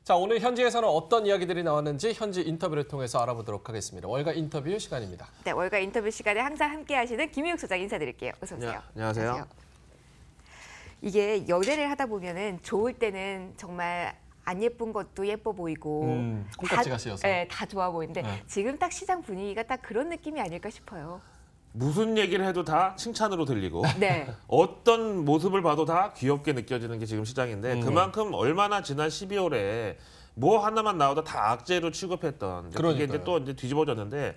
자, 오늘 현지에서는 어떤 이야기들이 나왔는지 현지 인터뷰를 통해서 알아보도록 하겠습니다. 월가 인터뷰 시간입니다. 네, 월가 인터뷰 시간에 항상 함께하시는 김희욱 소장 인사드릴게요. 어서 오세요. 안녕하세요. 이게 연애를 하다 보면은 좋을 때는 정말 안 예쁜 것도 예뻐 보이고 콩깍지가 씌어서. 네, 다 좋아 보이는데 네. 지금 딱 시장 분위기가 딱 그런 느낌이 아닐까 싶어요. 무슨 얘기를 해도 다 칭찬으로 들리고 네. 어떤 모습을 봐도 다 귀엽게 느껴지는 게 지금 시장인데 그만큼 얼마나 지난 12월에 뭐 하나만 나와도 다 악재로 취급했던 그게 이제 그러니까요. 또 이제 뒤집어졌는데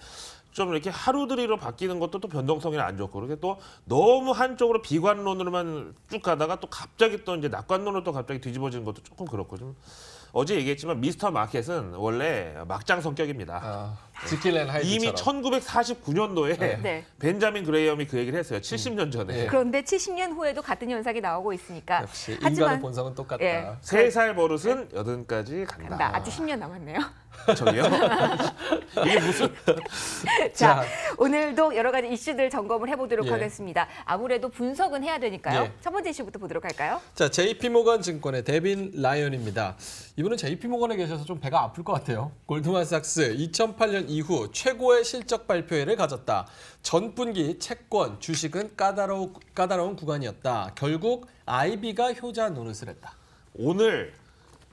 좀 이렇게 하루들이로 바뀌는 것도 또 변동성이 안 좋고 그렇게 또 너무 한쪽으로 비관론으로만 쭉 가다가 또 갑자기 또 이제 낙관론으로 또 갑자기 뒤집어지는 것도 조금 그렇고 좀 어제 얘기했지만 미스터 마켓은 원래 막장 성격입니다. 지킬앤 하이드처럼. 이미 1949년도에 네. 벤자민 그레이엄이 그 얘기를 했어요. 70년 전에. 네. 그런데 70년 후에도 같은 현상이 나오고 있으니까 역시 인간의 하지만 본성은 똑같다. 예. 3살 버릇은 80까지 간다. 나 아직 10년 남았네요. 저기요? 이게 무슨 자, 오늘도 여러 가지 이슈들 점검을 해보도록 예. 하겠습니다. 아무래도 분석은 해야 되니까요. 예. 첫 번째 이슈부터 보도록 할까요? 자, JP모건 증권의 데빈 라이언입니다. 이분은 JP모건에 계셔서 좀 배가 아플 것 같아요. 골드만삭스 2008년 이후 최고의 실적 발표회를 가졌다. 전분기 채권, 주식은 까다로운 구간이었다. 결국 IB가 효자 노릇을 했다. 오늘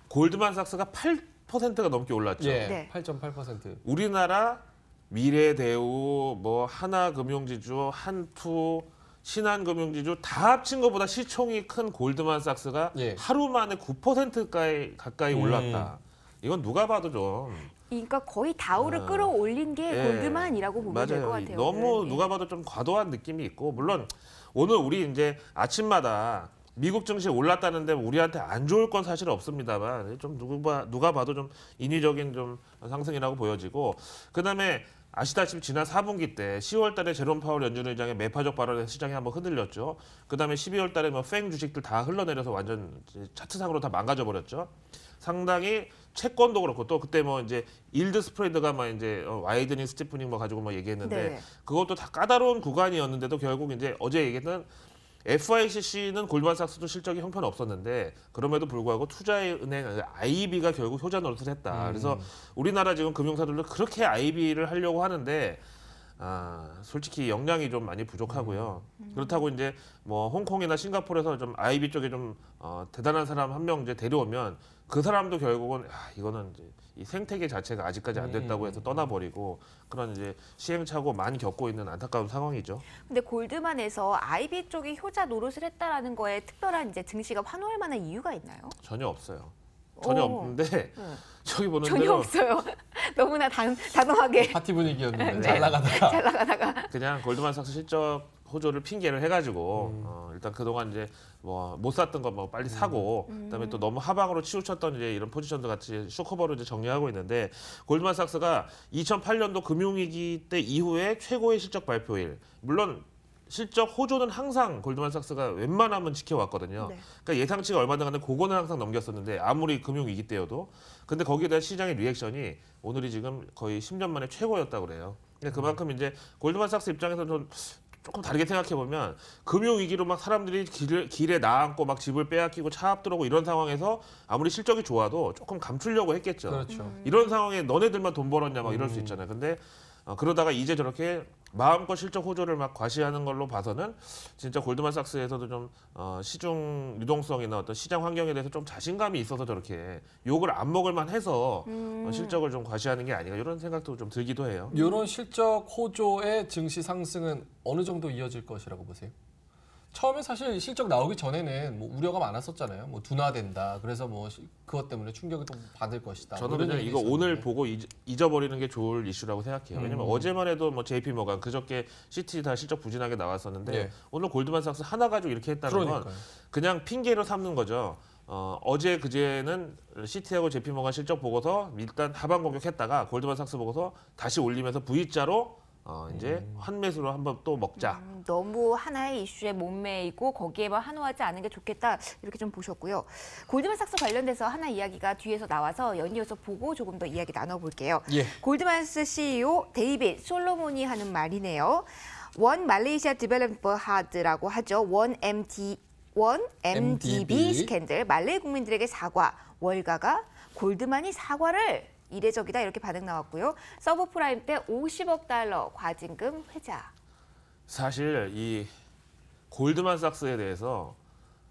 골드만삭스가 8%가 넘게 올랐죠. 예, 네. 8.8%. 우리나라 미래대우, 뭐 하나금융지주, 한투, 신한금융지주 다 합친 것보다 시총이 큰 골드만삭스가 예. 하루 만에 9% 가까이 올랐다. 이건 누가 봐도 좀 그러니까 거의 다우를 끌어올린 게 예. 골드만이라고 보면 될 것 맞아요. 같아요. 너무 오늘은. 누가 봐도 좀 과도한 느낌이 있고 물론 오늘 우리 이제 아침마다 미국 증시 올랐다는데 우리한테 안 좋을 건 사실 없습니다만 좀 누가 봐도 좀 인위적인 좀 상승이라고 보여지고 그다음에 아시다시피 지난 4분기 때 10월 달에 제롬 파월 연준 의장의 매파적 발언에 시장이 한번 흔들렸죠. 그다음에 12월 달에 뭐 팽 주식들 다 흘러내려서 완전 차트상으로 다 망가져 버렸죠. 상당히 채권도 그렇고 또 그때 뭐 이제 일드 스프레드가 막 이제 와이드닝 스티프닝 뭐 가지고 뭐 얘기했는데 네. 그것도 다 까다로운 구간이었는데도 결국 이제 어제 얘기했던 FICC는 골드만삭스도 실적이 형편없었는데 그럼에도 불구하고 투자은행 IB가 결국 효자 노릇을 했다. 그래서 우리나라 지금 금융사들도 그렇게 IB를 하려고 하는데 솔직히 역량이 좀 많이 부족하고요. 그렇다고 이제 뭐 홍콩이나 싱가포르에서 좀 IB 쪽에 좀 대단한 사람 한 명 이제 데려오면 그 사람도 결국은 이거는 이제 이 생태계 자체가 아직까지 안 됐다고 해서 떠나버리고 그런 이제 시행착오 많이 겪고 있는 안타까운 상황이죠. 근데 골드만에서 IB 쪽이 효자 노릇을 했다라는 거에 특별한 이제 증시가 환호할 만한 이유가 있나요? 전혀 없어요. 전혀 오. 없는데 저기 보는 전혀 대로 없어요. 너무나 단호하게 파티 분위기였는데 네. 잘 나가다가. 잘 나가다가. 그냥 골드만삭스 실적 호조를 핑계를 해가지고 일단 그동안 이제 뭐 못 샀던 거 뭐 빨리 사고 그다음에 또 너무 하방으로 치우쳤던 이제 이런 포지션들 같이 쇼커버로 이제 정리하고 있는데 골드만삭스가 2008년도 금융위기 때 이후에 최고의 실적 발표일 물론 실적 호조는 항상 골드만삭스가 웬만하면 지켜왔거든요. 네. 그러니까 예상치가 얼마든 간에 그거는 항상 넘겼었는데 아무리 금융위기 때여도 근데 거기에 대한 시장의 리액션이 오늘이 지금 거의 10년 만에 최고였다고 그래요. 그러니까 그만큼 이제 골드만삭스 입장에서 좀 조금 다르게 생각해 보면 금융 위기로 막 사람들이 길에 나앉고 막 집을 빼앗기고 차 앞들어오고 이런 상황에서 아무리 실적이 좋아도 조금 감추려고 했겠죠. 그렇죠. 이런 상황에 너네들만 돈 벌었냐 막 이럴 수 있잖아요. 근데 그러다가 이제 저렇게 마음껏 실적 호조를 막 과시하는 걸로 봐서는 진짜 골드만삭스에서도 좀 시중 유동성이나 어떤 시장 환경에 대해서 좀 자신감이 있어서 저렇게 욕을 안 먹을 만해서 실적을 좀 과시하는 게 아닌가 이런 생각도 좀 들기도 해요. 이런 실적 호조의 증시 상승은 어느 정도 이어질 것이라고 보세요? 처음에 사실 실적 나오기 전에는 뭐 우려가 많았었잖아요. 뭐 둔화된다. 그래서 뭐 그것 때문에 충격을 좀 받을 것이다. 저는 이런 그냥 얘기 이거 있었는데. 오늘 보고 잊어버리는 게 좋을 이슈라고 생각해요. 왜냐면 어제만 해도 뭐 JP 모건 그저께 시티 다 실적 부진하게 나왔었는데 예. 오늘 골드만삭스 하나 가지고 이렇게 했다는 건 그러니까요. 그냥 핑계로 삼는 거죠. 어제 그제는 시티하고 JP 모건 실적 보고서 일단 하방 공격했다가 골드만삭스 보고서 다시 올리면서 V자로 이제 환매수로 한번 또 먹자. 너무 하나의 이슈에 몸매이고 거기에만 한호하지 않은 게 좋겠다 이렇게 좀 보셨고요. 골드만삭스 관련돼서 하나 이야기가 뒤에서 나와서 연이어서 보고 조금 더 이야기 나눠볼게요. 예. 골드만삭스 CEO 데이빗 솔로몬이 하는 말이네요. 원 말레이시아 디벨로퍼 하드라고 하죠. 원 MDB 스캔들 말레이 국민들에게 사과. 월가가 골드만이 사과를 이례적이다 이렇게 반응 나왔고요. 서브프라임 때 50억 달러 과징금 회자. 사실 이 골드만삭스에 대해서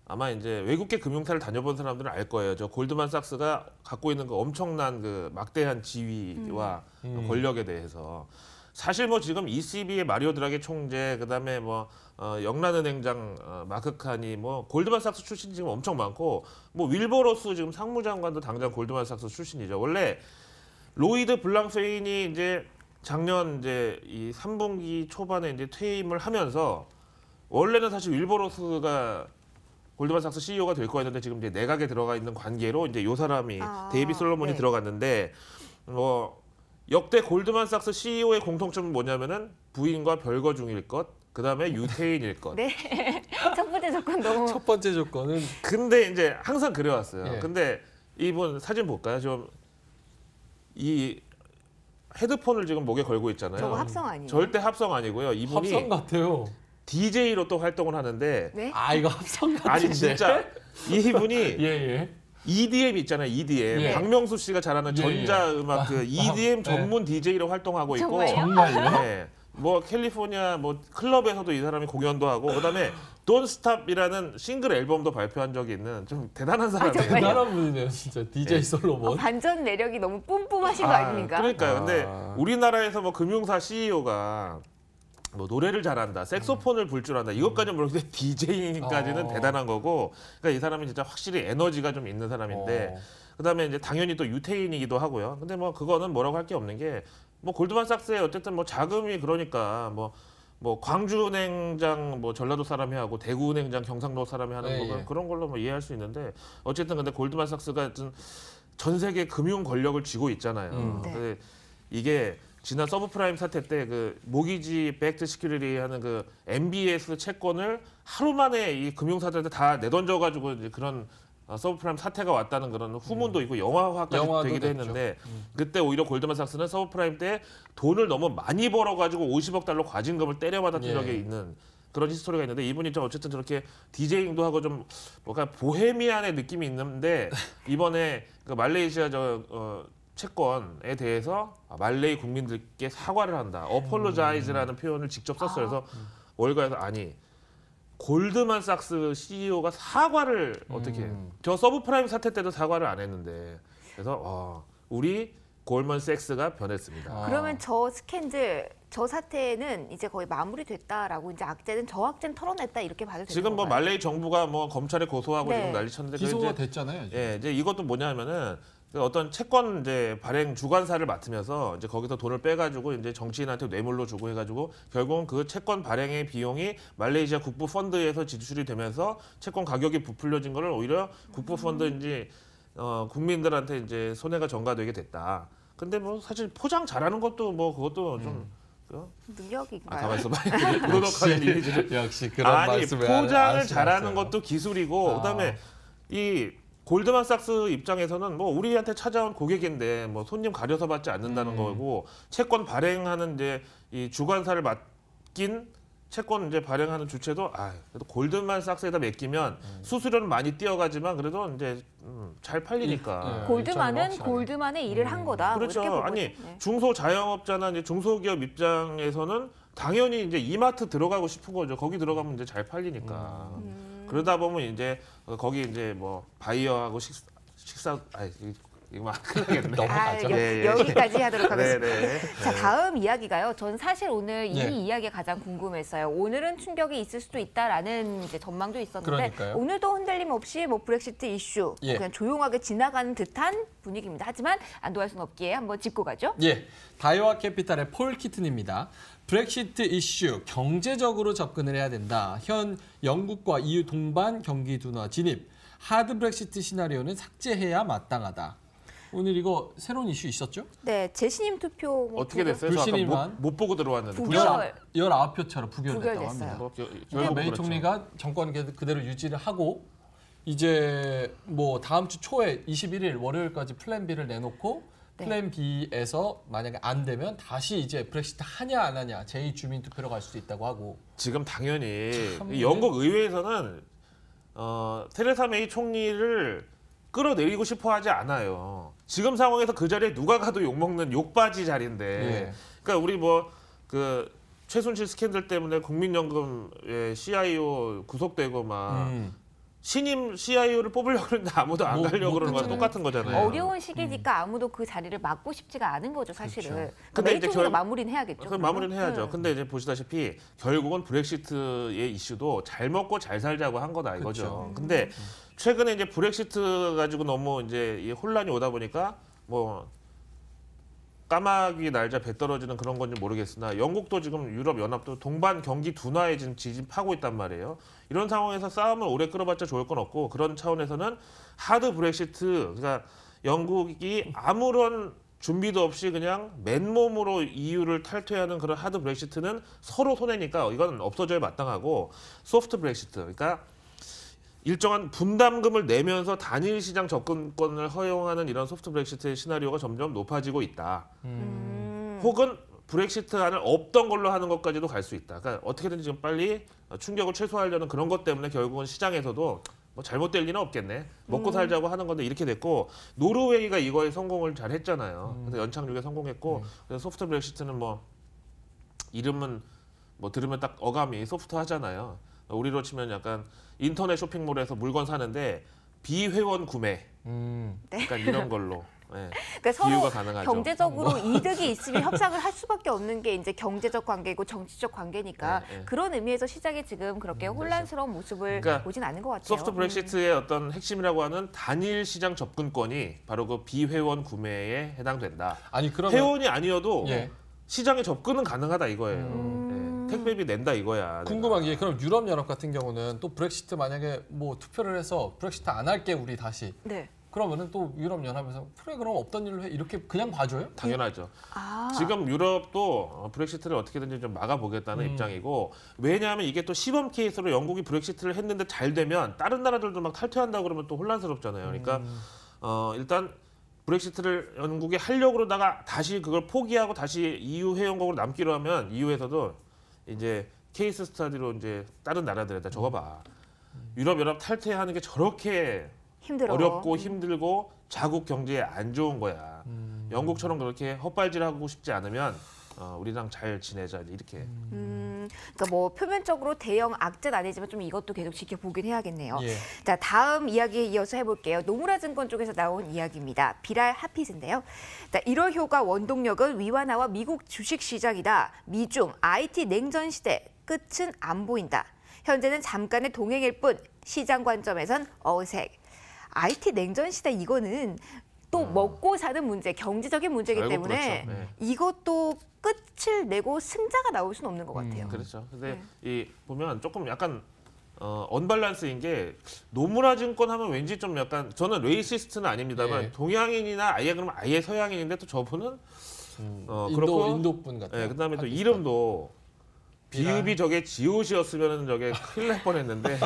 아마 이제 외국계 금융사를 다녀본 사람들은 알 거예요. 저 골드만삭스가 갖고 있는 그 엄청난 그 막대한 지위와 권력에 대해서 사실 뭐 지금 ECB의 마리오 드라기 총재, 그다음에 뭐 영란은행장 마크 칸이 뭐 골드만삭스 출신이 지금 엄청 많고 뭐 윌버로스 지금 상무장관도 당장 골드만삭스 출신이죠. 원래 로이드 블랑페인이 이제 작년 이제 이 3분기 초반에 이제 퇴임을 하면서 원래는 사실 윌버로스가 골드만삭스 CEO가 될 거였는데 지금 이제 내각에 들어가 있는 관계로 이제 요 사람이 데이비 솔로몬이 네. 들어갔는데 뭐 역대 골드만삭스 CEO의 공통점은 뭐냐면은 부인과 별거 중일 것, 그다음에 유태인일 것. 네. 첫 번째 조건 너무 첫 번째 조건은 근데 이제 항상 그래왔어요. 예. 근데 이분 사진 볼까요? 좀 이 헤드폰을 지금 목에 걸고 있잖아요. 저거 합성 아니에요? 절대 합성 아니고요. 이분이 합성 같아요. DJ로 또 활동을 하는데 네? 아 이거 합성 같은데. 아니 진짜 이분이 예예. EDM 있잖아요. EDM. 예. 박명수 씨가 잘하는 예, 예. 전자음악 그 EDM 예. 전문 DJ로 활동하고 있고 정말요? 정말요? 네. 뭐 캘리포니아 뭐 클럽에서도 이 사람이 공연도 하고 그다음에 Don't Stop이라는 싱글 앨범도 발표한 적이 있는 좀 대단한 사람이에요. 정말요? 대단한 분이네요, 진짜 DJ 솔로몬. 반전 매력이 너무 뿜뿜하신 거 아닙니까? 그러니까요. 근데 아. 우리나라에서 뭐 금융사 CEO가 뭐 노래를 잘한다, 색소폰을 불 줄 안다 이것까지는 모르겠는데 DJ까지는 대단한 거고, 그러니까 이 사람이 진짜 확실히 에너지가 좀 있는 사람인데, 그다음에 이제 당연히 또 유태인이기도 하고요. 근데 뭐 그거는 뭐라고 할 게 없는 게 뭐 골드만삭스에 어쨌든 뭐 자금이 그러니까 뭐 광주은행장 뭐 전라도 사람이 하고 대구은행장 경상도 사람이 하는 예, 거는 예. 그런 걸로 뭐 이해할 수 있는데 어쨌든 근데 골드만삭스가 전 세계 금융 권력을 쥐고 있잖아요. 네. 근데 이게 지난 서브프라임 사태 때 그 모기지 백트 시큐리티 하는 그 MBS 채권을 하루 만에 이 금융사들한테 다 내던져가지고 이제 그런 서브프라임 사태가 왔다는 그런 후문도 있고 영화화까지 영화도 되기도 됐죠. 했는데 그때 오히려 골드만삭스는 서브프라임 때 돈을 너무 많이 벌어가지고 50억 달러 과징금을 때려받았던 예. 적이 있는 그런 히스토리가 있는데 이분이 좀 어쨌든 저렇게 디제잉도 하고 좀 뭔가 보헤미안의 느낌이 있는데 이번에 그 말레이시아 채권에 대해서 말레이 국민들께 사과를 한다. 어폴로자이즈라는 표현을 직접 썼어요. 그래서 월가에서 아니 골드만삭스 CEO가 사과를 어떻게 저 서브프라임 사태 때도 사과를 안 했는데 그래서 우리 골먼삭스가 변했습니다. 그러면 저 스캔들, 저 사태는 이제 거의 마무리됐다라고 이제 악재는 저 악재는 털어냈다 이렇게 봐도 되는 지금 뭐 건가요? 말레이 정부가 뭐 검찰에 고소하고 네. 지금 난리 쳤는데 그 기소가 이제 됐잖아요. 지금. 예, 이제 이것도 뭐냐면은 그 어떤 채권 이제 발행 주관사를 맡으면서 이제 거기서 돈을 빼가지고 이제 정치인한테 뇌물로 주고 해가지고 결국은 그 채권 발행의 비용이 말레이시아 국부 펀드에서 지출이 되면서 채권 가격이 부풀려진 거를 오히려 국부 펀드인지 국민들한테 이제 손해가 전가되게 됐다. 근데 뭐 사실 포장 잘하는 것도 뭐 그것도 좀 능력인가요? 가만 있어봐. 부도덕한 이미지를 역시 그런 아니 말씀을 포장을 하시지 잘하는 마세요. 것도 기술이고 아. 그다음에 이 골드만삭스 입장에서는 뭐 우리한테 찾아온 고객인데 뭐 손님 가려서 받지 않는다는 거고 채권 발행하는 이제 이 주관사를 맡긴 채권 이제 발행하는 주체도 그래도 골드만삭스에다 맡기면 수수료는 많이 뛰어가지만 그래도 이제 잘 팔리니까. 네. 골드만은 확실하게. 골드만의 일을 한 거다. 그렇죠. 뭐 이렇게 보고 아니 네. 중소 자영업자나 이제 중소기업 입장에서는 당연히 이제 이마트 들어가고 싶은 거죠. 거기 들어가면 이제 잘 팔리니까. 그러다 보면 이제 거기 이제 뭐 바이어하고 식사 이거 막 큰일나겠네. 넘어가죠. 여기까지 하도록 하겠습니다. 네네. 자, 다음 이야기가요. 전 사실 오늘 이 예. 이야기가 가장 궁금했어요. 오늘은 충격이 있을 수도 있다라는 이제 전망도 있었는데 그러니까요. 오늘도 흔들림 없이 뭐 브렉시트 이슈 예. 그냥 조용하게 지나가는 듯한 분위기입니다. 하지만 안도할 수는 없기에 한번 짚고 가죠. 예, 다이와 캐피탈의 폴 키튼입니다. 브렉시트 이슈, 경제적으로 접근을 해야 된다. 현 영국과 EU 동반 경기 둔화 진입, 하드 브렉시트 시나리오는 삭제해야 마땅하다. 오늘 이거 새로운 이슈 있었죠? 네, 재신임 투표 뭐 어떻게 됐어요? 저 아까 불신임만? 못 보고 들어왔는데. 부결. 19표차로 부결됐다고 부결됐어요. 합니다. 뭐, 그러니까 결국 메이 그렇죠. 총리가 정권 그대로 유지를 하고 이제 뭐 다음 주 초에 21일 월요일까지 플랜 B를 내놓고 네. 플랜 B에서 만약에 안 되면 다시 이제 브렉시트 하냐 안 하냐 제2주민 투표로 갈 수도 있다고 하고 지금 당연히 참 이 영국 의회에서는 테레사 메이 총리를 끌어내리고 싶어하지 않아요. 지금 상황에서 그 자리에 누가 가도 욕 먹는 욕바지 자리인데, 예. 그러니까 우리 그 최순실 스캔들 때문에 국민연금의 CIO 구속되고 막 신임 CIO를 뽑으려고 그러는데 아무도 안 가려고 그러는 거랑 똑같은 거잖아요. 어려운 시기니까 아무도 그 자리를 맡고 싶지가 않은 거죠, 사실은. 그렇죠. 그러니까 근데 이제 메리트로 마무리는 해야겠죠. 그럼 그러면? 마무리는 해야죠. 근데 이제 보시다시피 결국은 브렉시트의 이슈도 잘 먹고 잘 살자고 한 거다 이거죠. 그렇죠. 근데 최근에 이제 브렉시트 가지고 너무 이제 이 혼란이 오다 보니까 뭐 까마귀 날자 배 떨어지는 그런 건지 모르겠으나 영국도 지금 유럽 연합도 동반 경기 둔화에 지금 지진하고 있단 말이에요. 이런 상황에서 싸움을 오래 끌어봤자 좋을 건 없고 그런 차원에서는 하드 브렉시트, 그러니까 영국이 아무런 준비도 없이 그냥 맨몸으로 EU를 탈퇴하는 그런 하드 브렉시트는 서로 손해니까 이건 없어져야 마땅하고, 소프트 브렉시트, 그러니까 일정한 분담금을 내면서 단일 시장 접근권을 허용하는 이런 소프트 브렉시트의 시나리오가 점점 높아지고 있다. 혹은 브렉시트 안을 없던 걸로 하는 것까지도 갈 수 있다. 그러니까 어떻게든 지금 빨리 충격을 최소화하려는 그런 것 때문에 결국은 시장에서도 뭐 잘못될 리는 없겠네. 먹고 살자고 하는 건데 이렇게 됐고, 노르웨이가 이거에 성공을 잘 했잖아요. 그래서 연착륙에 성공했고, 그래서 소프트 브렉시트는 뭐 이름은 뭐 들으면 딱 어감이 소프트 하잖아요. 우리로 치면 약간 인터넷 쇼핑몰에서 물건 사는데 비회원 구매, 약간 이런 걸로. 네. 그러니까 서로 비유가 가능하죠. 경제적으로 이득이 있으면 협상을 할 수밖에 없는 게 이제 경제적 관계고 정치적 관계니까 네, 네. 그런 의미에서 시장이 지금 그렇게 혼란스러운 모습을 그러니까 보진 않은 것 같아요. 소프트 브렉시트의 어떤 핵심이라고 하는 단일 시장 접근권이 바로 그 비회원 구매에 해당된다. 아니 그러면 회원이 아니어도 예. 시장에 접근은 가능하다 이거예요. 네. 택배비 낸다 이거야. 궁금한 게 그럼 유럽 연합 같은 경우는 또 브렉시트 만약에 뭐 투표를 해서 브렉시트 안 할게 우리 다시. 네. 그러면은 또 유럽 연합에서 그래 그럼 없던 일로 해 이렇게 그냥 봐줘요? 당연하죠. 아. 지금 유럽도 브렉시트를 어떻게든지 좀 막아보겠다는 입장이고, 왜냐하면 이게 또 시범 케이스로 영국이 브렉시트를 했는데 잘 되면 다른 나라들도 막 탈퇴한다고 그러면 또 혼란스럽잖아요. 그러니까 일단 브렉시트를 영국이 하려고 그러다가 다시 그걸 포기하고 다시 EU 회원국으로 남기로 하면 EU에서도 이제 케이스 스터디로 이제 다른 나라들에다 적어봐. 유럽 연합 탈퇴하는 게 저렇게 힘들어. 어렵고 힘들고 자국 경제에 안 좋은 거야. 영국처럼 그렇게 헛발질하고 싶지 않으면 우리랑 잘 지내자 이렇게. 그러니까 뭐 표면적으로 대형 악재는 아니지만 좀 이것도 계속 지켜보긴 해야겠네요. 예. 자, 다음 이야기에 이어서 해볼게요. 노무라 증권 쪽에서 나온 이야기입니다. 비랄 핫핏인데요. 자, 1월 효과 원동력은 위완화와 미국 주식 시장이다. 미중 IT 냉전 시대 끝은 안 보인다. 현재는 잠깐의 동행일 뿐 시장 관점에선 어색. IT 냉전 시대 이거는 또 먹고 사는 문제, 경제적인 문제이기 결국 때문에 그렇죠. 네. 이것도 끝을 내고 승자가 나올 수는 없는 것 같아요. 그렇죠. 근데 이 보면 조금 약간 언밸런스인 게, 노무라 증권 하면 왠지 좀 약간, 저는 레이시스트는 아닙니다만 예. 동양인이나 아예 그러면 아예 서양인인데 또 저분은 그렇고 인도분 같아요. 예, 그다음에 또 파키스탄. 이름도 비랄. 비읍이 저게 지옷이었으면은 저게 큰일 날 뻔했는데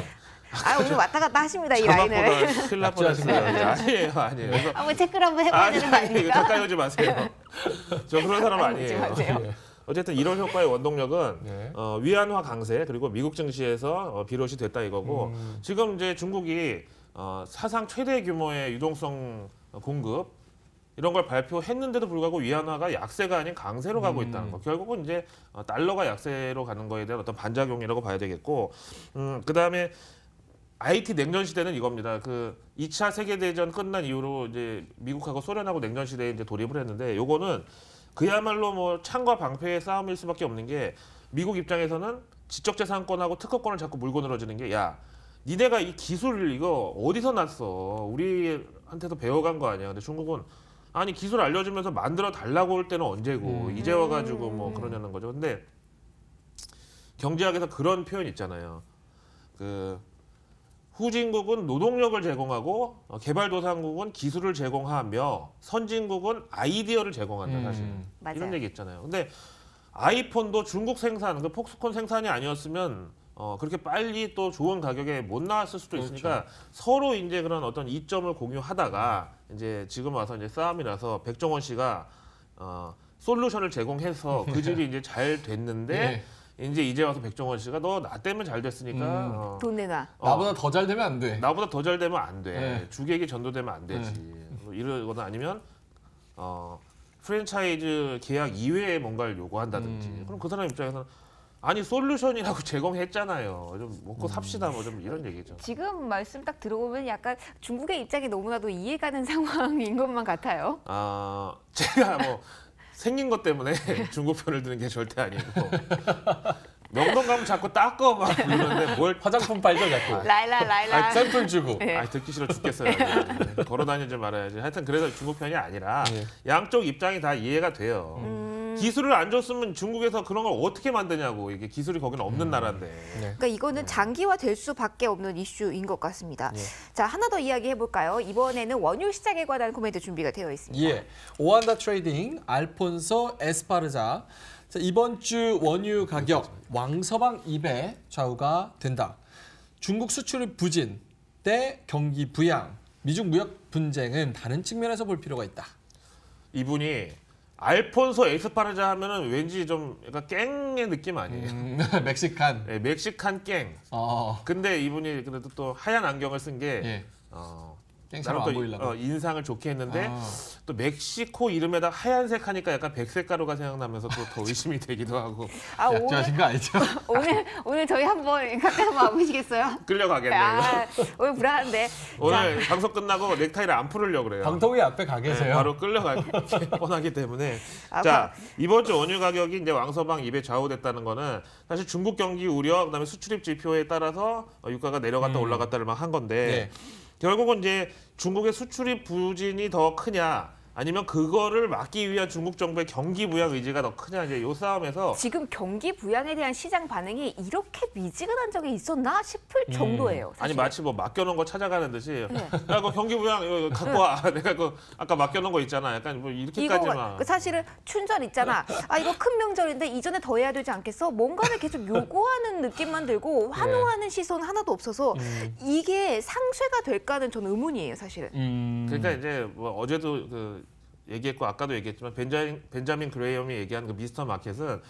아, 오늘 왔다 갔다 하십니다, 이 라인을. 자막보다 큰일 날 뻔했어요. 아니에요. 그래서 한번 체크를 한번 해봐야 되는 거 아니, 아닙니까? 가까이 오지 마세요. 저 그런 사람 가까이 오지 아니에요. 마세요. 예. 어쨌든 이런 효과의 원동력은 네. 위안화 강세 그리고 미국 증시에서 비롯이 됐다 이거고, 지금 이제 중국이 사상 최대 규모의 유동성 공급 이런 걸 발표했는데도 불구하고 위안화가 약세가 아닌 강세로 가고 있다는 거. 결국은 이제 달러가 약세로 가는 거에 대한 어떤 반작용이라고 봐야 되겠고, 그다음에 IT 냉전 시대는 이겁니다. 그 2차 세계 대전 끝난 이후로 이제 미국하고 소련하고 냉전 시대에 이제 돌입을 했는데, 요거는 그야말로 뭐 창과 방패의 싸움일 수밖에 없는 게, 미국 입장에서는 지적재산권하고 특허권을 자꾸 물고 늘어지는 게, 야, 니네가 이 기술 이거 어디서 났어? 우리한테서 배워간 거 아니야? 근데 중국은 아니 기술 알려주면서 만들어 달라고 올 때는 언제고 이제 와가지고 뭐 그러냐는 거죠. 근데 경제학에서 그런 표현 있잖아요. 그 후진국은 노동력을 제공하고 개발도상국은 기술을 제공하며 선진국은 아이디어를 제공한다 사실. 맞아요. 이런 얘기 있잖아요. 근데 아이폰도 중국 생산, 그 폭스콘 생산이 아니었으면 그렇게 빨리 또 좋은 가격에 못 나왔을 수도 있으니까, 서로 이제 그런 어떤 이점을 공유하다가 이제 지금 와서 이제 싸움이 나서 백종원 씨가 솔루션을 제공해서 그 집이 이제 잘 됐는데, 예. 이제 와서 백종원 씨가 너 나 때문에 잘 됐으니까 돈 내놔. 나보다 더 잘 되면 안 돼. 나보다 더 잘 되면 안 돼. 네. 주객이 전도되면 안 되지. 뭐 이러거나 아니면 프랜차이즈 계약 이외에 뭔가를 요구한다든지. 그럼 그 사람 입장에서는 아니 솔루션이라고 제공했잖아요. 좀 먹고 삽시다 뭐 좀 이런 얘기죠. 지금 말씀 딱 들어보면 약간 중국의 입장이 너무나도 이해가는 상황인 것만 같아요. 제가 뭐 생긴 것 때문에 중국 편을 드는 게 절대 아니고 명동 가면 자꾸 닦어 막 이러는데 뭘 화장품 빨죠 자꾸. 라일라. 샘플 주고. 네. 듣기 싫어 죽겠어요. 걸어 다니지 말아야지. 하여튼 그래서 중국 편이 아니라 네. 양쪽 입장이 다 이해가 돼요. 기술을 안 줬으면 중국에서 그런 걸 어떻게 만드냐고. 이게 기술이 거기는 없는 나라인데. 네. 그러니까 이거는 장기화될 수밖에 없는 이슈인 것 같습니다. 예. 자, 하나 더 이야기해 볼까요? 이번에는 원유 시장에 관한 코멘트 준비가 되어 있습니다. 예, 오한다 트레이딩 알폰소 에스파르자. 자, 이번 주 원유 가격 왕서방 2배 좌우가 된다. 중국 수출입 부진 대 경기 부양, 미중 무역 분쟁은 다른 측면에서 볼 필요가 있다. 이분이 알폰소 에스파르자 하면은 왠지 좀 약간 깽의 느낌 아니에요? 멕시칸. 네, 멕시칸 깽. 근데 이분이 그래도 또 하얀 안경을 쓴 게 예. 깽처럼 나름 안 보이려고. 또 인상을 좋게 했는데 아. 또 멕시코 이름에다 하얀색 하니까 약간 백색 가루가 생각나면서 또 더 의심이 되기도 하고 아, 약주하신 거 아니죠? 오늘 저희 한번 가까이 한번 와보시겠어요? 끌려가겠네요. 오늘 불안한데. 오늘 방송 끝나고 넥타이를 안 풀으려고 그래요. 방통위 앞에 가 네, 계세요. 바로 끌려갈 뻔하기 때문에. 아, 자, 이번 주 원유 가격이 이제 왕서방 2배 좌우됐다는 거는 사실 중국 경기 우려, 그다음에 수출입 지표에 따라서 유가가 내려갔다 올라갔다를 막 한 건데 결국은 이제 중국의 수출입 부진이 더 크냐 아니면 그거를 막기 위한 중국 정부의 경기 부양 의지가 더 크냐 이제 이 싸움에서 지금 경기 부양에 대한 시장 반응이 이렇게 미지근한 적이 있었나 싶을 정도예요. 사실. 아니 마치 뭐 맡겨놓은 거 찾아가는 듯이 야, 그 경기 부양 이거 갖고 와. 내가 그 아까 맡겨놓은 거 있잖아. 약간 뭐 이렇게까지만. 사실은 춘절 있잖아. 아 이거 큰 명절인데 이전에 더 해야 되지 않겠어? 뭔가를 계속 요구하는 느낌만 들고 환호하는 시선 하나도 없어서 이게 상쇄가 될까는 전 의문이에요, 사실은. 그러니까 이제 뭐 어제도 그 얘기했고 아까도 얘기했지만 벤자민 그레이엄이 얘기한 그 미스터 마켓은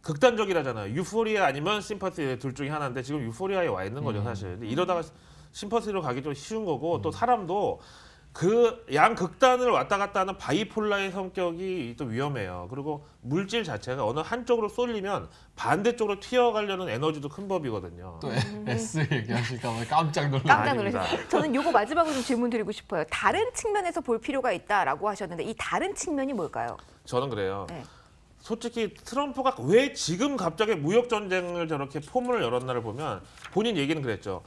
극단적이라잖아요. 유포리아 아니면 심퍼시 둘 중에 하나인데 지금 유포리아에 와 있는 거죠, 사실. 근데 이러다가 심퍼시로 가기 좀 쉬운 거고 또 사람도 그 양극단을 왔다 갔다 하는 바이폴라의 성격이 또 위험해요. 그리고 물질 자체가 어느 한쪽으로 쏠리면 반대쪽으로 튀어가려는 에너지도 큰 법이거든요. 또 S 얘기하실까 봐 깜짝 놀라. 깜짝 아닙니다. 놀라셨어요. 저는 요거 마지막으로 좀 질문 드리고 싶어요. 다른 측면에서 볼 필요가 있다라고 하셨는데 이 다른 측면이 뭘까요? 저는 그래요. 네. 솔직히 트럼프가 왜 지금 갑자기 무역 전쟁을 저렇게 포문을 열었나를 보면 본인 얘기는 그랬죠.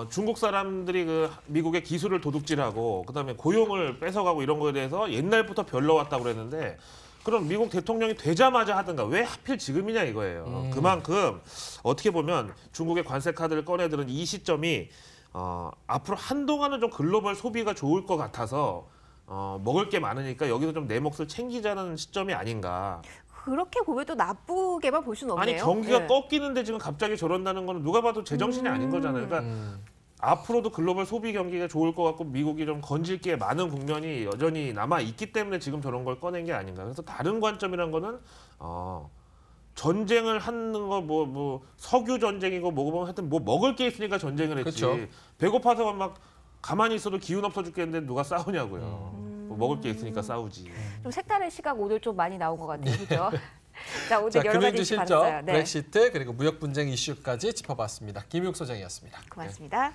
중국 사람들이 그 미국의 기술을 도둑질하고 그다음에 고용을 뺏어가고 이런 거에 대해서 옛날부터 별러왔다고 그랬는데 그럼 미국 대통령이 되자마자 하든가 왜 하필 지금이냐 이거예요. 그만큼 어떻게 보면 중국의 관세 카드를 꺼내드는 이 시점이 앞으로 한동안은 좀 글로벌 소비가 좋을 것 같아서 먹을 게 많으니까 여기서 좀 내 몫을 챙기자는 시점이 아닌가. 그렇게 보면 또 나쁘게만 볼 수는 없네요. 아니 경기가 네. 꺾이는데 지금 갑자기 저런다는 거는 누가 봐도 제정신이 아닌 거잖아요. 그러니까 앞으로도 글로벌 소비 경기가 좋을 것 같고 미국이 좀 건질 게 많은 국면이 여전히 남아 있기 때문에 지금 저런 걸 꺼낸 게 아닌가. 그래서 다른 관점이란 거는 전쟁을 하는 거 뭐 석유 전쟁이고 뭐고 보면 하여튼 뭐 먹을 게 있으니까 전쟁을 했지. 그쵸. 배고파서 막 가만히 있어도 기운 없어 죽겠는데 누가 싸우냐고요. 뭐 먹을 게 있으니까 싸우지. 좀 색다른 시각 오늘 좀 많이 나온 것 같아요. 그렇죠? 자, 오늘 자, 여러 가지 금융주 이슈 실적, 받았어요. 네. 브렉시트 그리고 무역 분쟁 이슈까지 짚어봤습니다. 김육 소장이었습니다. 고맙습니다.